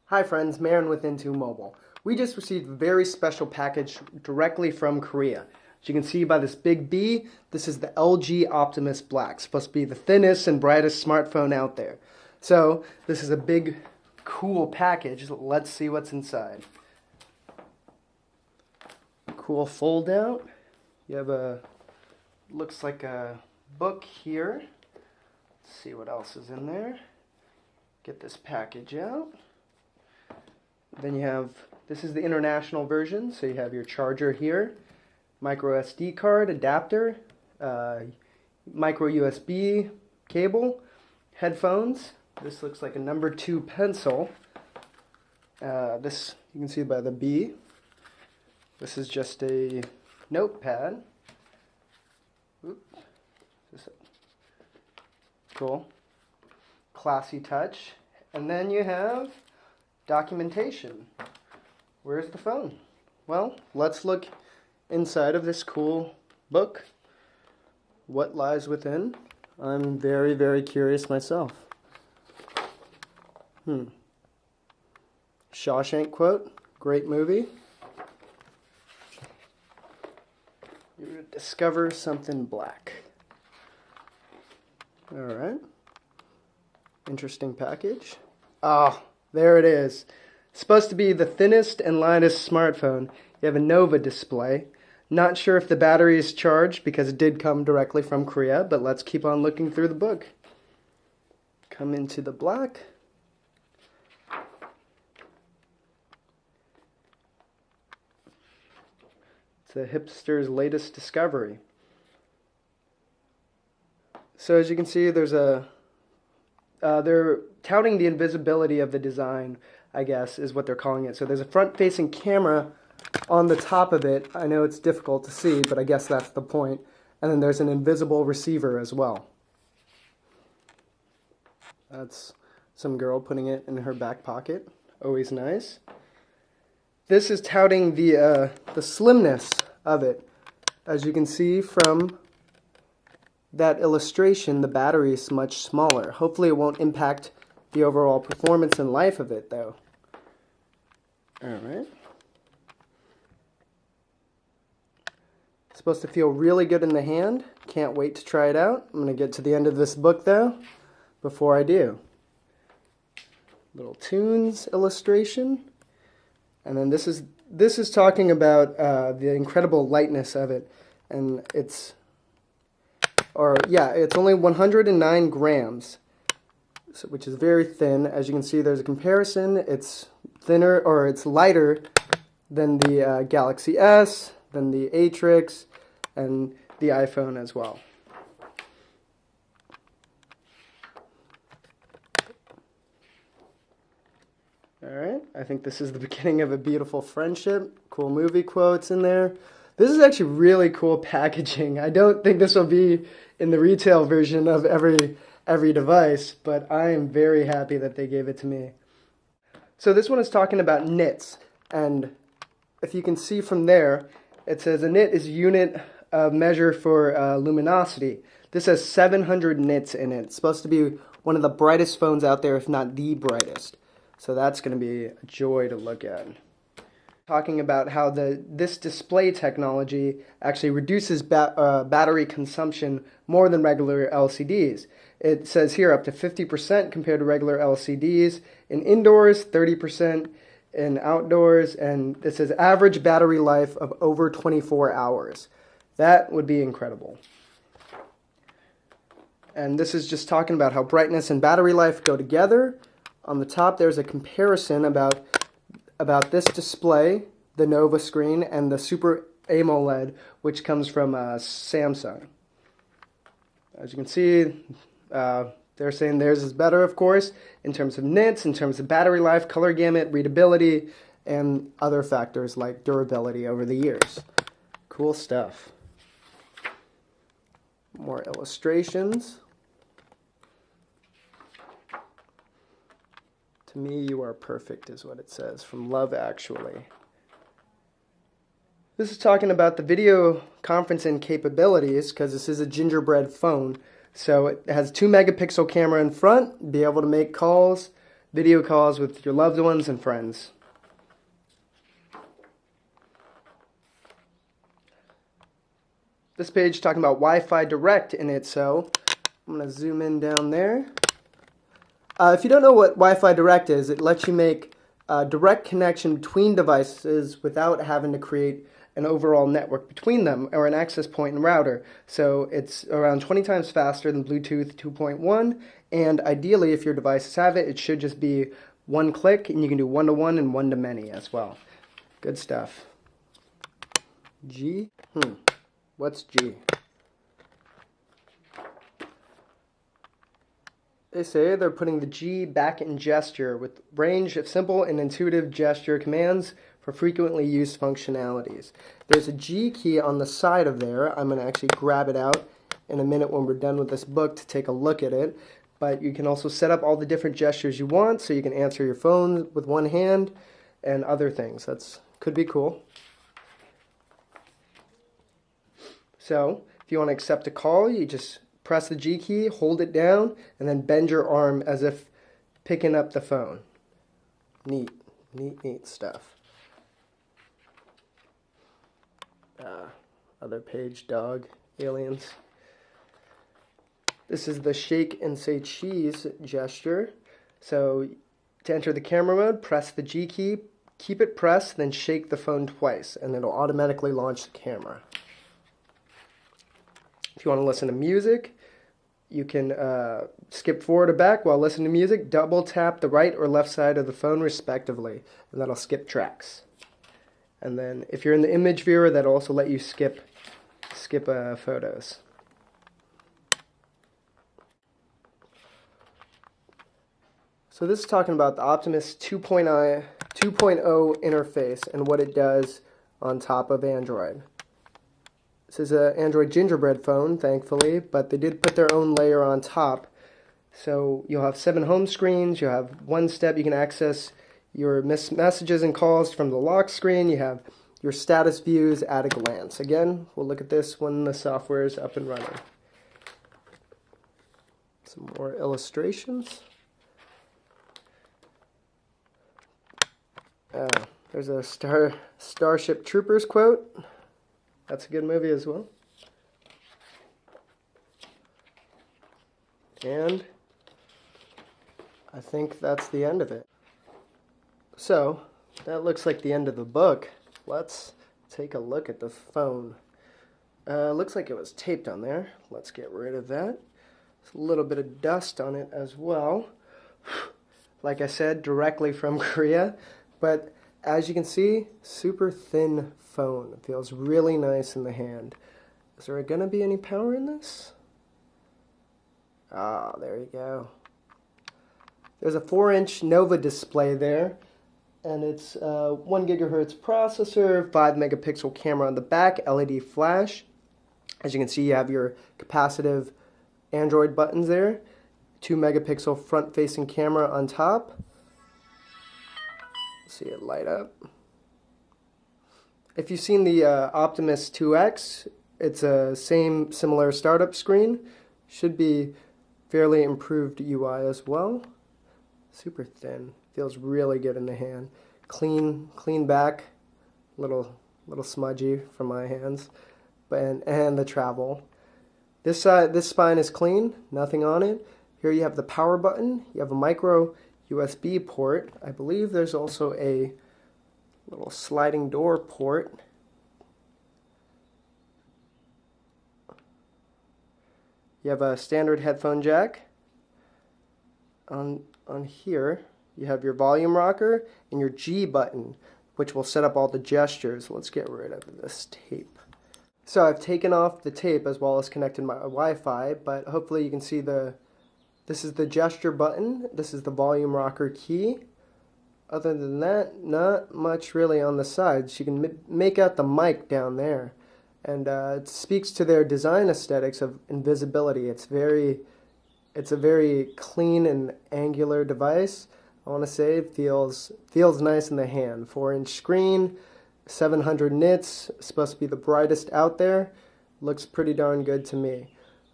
Hi friends, Marin with Into Mobile. We just received a very special package directly from Korea. As you can see by this big B, this is the LG Optimus Black. Supposed to be the thinnest and brightest smartphone out there. So, this is a big, cool package. Let's see what's inside. Cool fold out. You have looks like a book here. Let's see what else is in there. Get this package out. Then you have, this is the international version, so you have your charger here, micro SD card, adapter, micro USB cable, headphones. This looks like a number 2 pencil. This, you can see by the B. This is just a notepad. Oops. Cool. Classy touch. And then you have documentation. Where's the phone? Well, let's look inside of this cool book. What lies within? I'm very, very curious myself. Shawshank quote. Great movie. You discover something black. Alright. Interesting package. Ah. There it is. Supposed to be the thinnest and lightest smartphone. You have a Nova display. Not sure if the battery is charged because it did come directly from Korea, but let's keep on looking through the book. Come into the black. It's a hipster's latest discovery. So as you can see, there's they're touting the invisibility of the design, I guess, is what they're calling it. So there's a front-facing camera on the top of it. I know it's difficult to see, but I guess that's the point. And then there's an invisible receiver as well. That's some girl putting it in her back pocket. Always nice. This is touting the slimness of it. As you can see from that illustration, the battery is much smaller. Hopefully it won't impact the overall performance and life of it, though. Alright. It's supposed to feel really good in the hand. Can't wait to try it out. I'm going to get to the end of this book, though, before I do. Little tunes illustration. And then this is talking about the incredible lightness of it. And it's only 109 grams, which is very thin. As you can see, there's a comparison. It's thinner, or it's lighter than the Galaxy S, than the Atrix, and the iPhone as well. Alright, I think this is the beginning of a beautiful friendship. Cool movie quotes in there. This is actually really cool packaging. I don't think this will be in the retail version of every device, but I am very happy that they gave it to me. So this one is talking about nits, and if you can see from there, it says a nit is a unit of measure for luminosity. This has 700 nits in it. It's supposed to be one of the brightest phones out there, if not the brightest. So that's going to be a joy to look at. Talking about how this display technology actually reduces battery consumption more than regular LCDs. It says here up to 50% compared to regular LCDs in indoors, 30% in outdoors, and it says average battery life of over 24 hours. That would be incredible. And this is just talking about how brightness and battery life go together. On the top there's a comparison about this display, the Nova screen, and the Super AMOLED, which comes from Samsung. As you can see, they're saying theirs is better, of course, in terms of nits, in terms of battery life, color gamut, readability, and other factors like durability over the years. Cool stuff. More illustrations. To me, you are perfect, is what it says, from Love Actually. This is talking about the video conferencing capabilities, because this is a gingerbread phone. So it has 2 megapixel camera in front, be able to make calls video calls with your loved ones and friends. This page talking about Wi-Fi Direct in it, so I'm going to zoom in down there. If you don't know what Wi-Fi Direct is, it lets you make a direct connection between devices without having to create an overall network between them or an access point and router. So it's around 20 times faster than Bluetooth 2.1, and ideally if your devices have it, it should just be one click, and you can do one-to-one and one-to-many as well. Good stuff. G? What's G? They say they're putting the G back in gesture with range of simple and intuitive gesture commands for frequently used functionalities. There's a G key on the side of there. I'm going to actually grab it out in a minute when we're done with this book to take a look at it. But you can also set up all the different gestures you want, so you can answer your phone with one hand and other things. That's could be cool. So if you want to accept a call, you just press the G key, hold it down, and then bend your arm as if picking up the phone. Neat, neat, neat stuff. Other page, dog, aliens. This is the shake and say cheese gesture. So to enter the camera mode, press the G key, keep it pressed, then shake the phone twice, and it'll automatically launch the camera. If you want to listen to music, you can skip forward or back while listening to music. Double tap the right or left side of the phone respectively, and that'll skip tracks. And then if you're in the image viewer, that'll also let you skip photos. So this is talking about the Optimus 2.0 interface and what it does on top of Android. This is an Android gingerbread phone, thankfully, but they did put their own layer on top. So you'll have 7 home screens. You'll have one step you can access your messages and calls from the lock screen. You have your status views at a glance. Again, we'll look at this when the software is up and running. Some more illustrations. There's a Starship Troopers quote. That's a good movie as well. And I think that's the end of it. So, that looks like the end of the book. Let's take a look at the phone. Looks like it was taped on there. Let's get rid of that. There's a little bit of dust on it as well. Like I said, directly from Korea. But as you can see, super thin phone. It feels really nice in the hand. Is there going to be any power in this? Ah, there you go. There's a 4-inch Nova display there, and it's 1 gigahertz processor, 5 megapixel camera on the back, LED flash. As you can see, you have your capacitive Android buttons there, 2 megapixel front-facing camera on top. See it light up. If you've seen the Optimus 2X, it's a similar startup screen. Should be fairly improved UI as well. Super thin. Feels really good in the hand. Clean back. Little smudgy from my hands. And the travel. This spine is clean. Nothing on it. Here you have the power button. You have a micro USB port. I believe there's also a little sliding door port. You have a standard headphone jack. On here, you have your volume rocker and your G button, which will set up all the gestures. Let's get rid of this tape. So I've taken off the tape as well as connected my Wi-Fi, but hopefully you can see this is the gesture button. This is the volume rocker key. Other than that, not much really on the sides. You can make out the mic down there. And it speaks to their design aesthetics of invisibility. It's a very clean and angular device. I want to say it feels nice in the hand. 4-inch screen, 700 nits, supposed to be the brightest out there. Looks pretty darn good to me.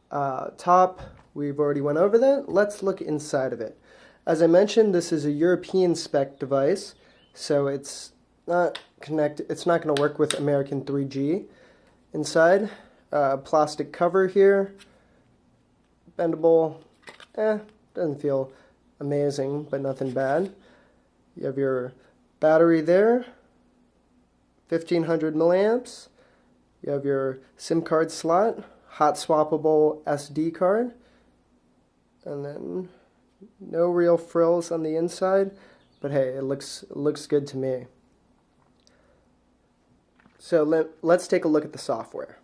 Top, we've already went over that. Let's look inside of it. As I mentioned, this is a European spec device, so it's not connected. It's not going to work with American 3G. Inside, plastic cover here, bendable. Doesn't feel amazing, but nothing bad. You have your battery there, 1500 milliamps. You have your SIM card slot, hot swappable SD card, and then no real frills on the inside, but hey, it looks good to me. So let's take a look at the software.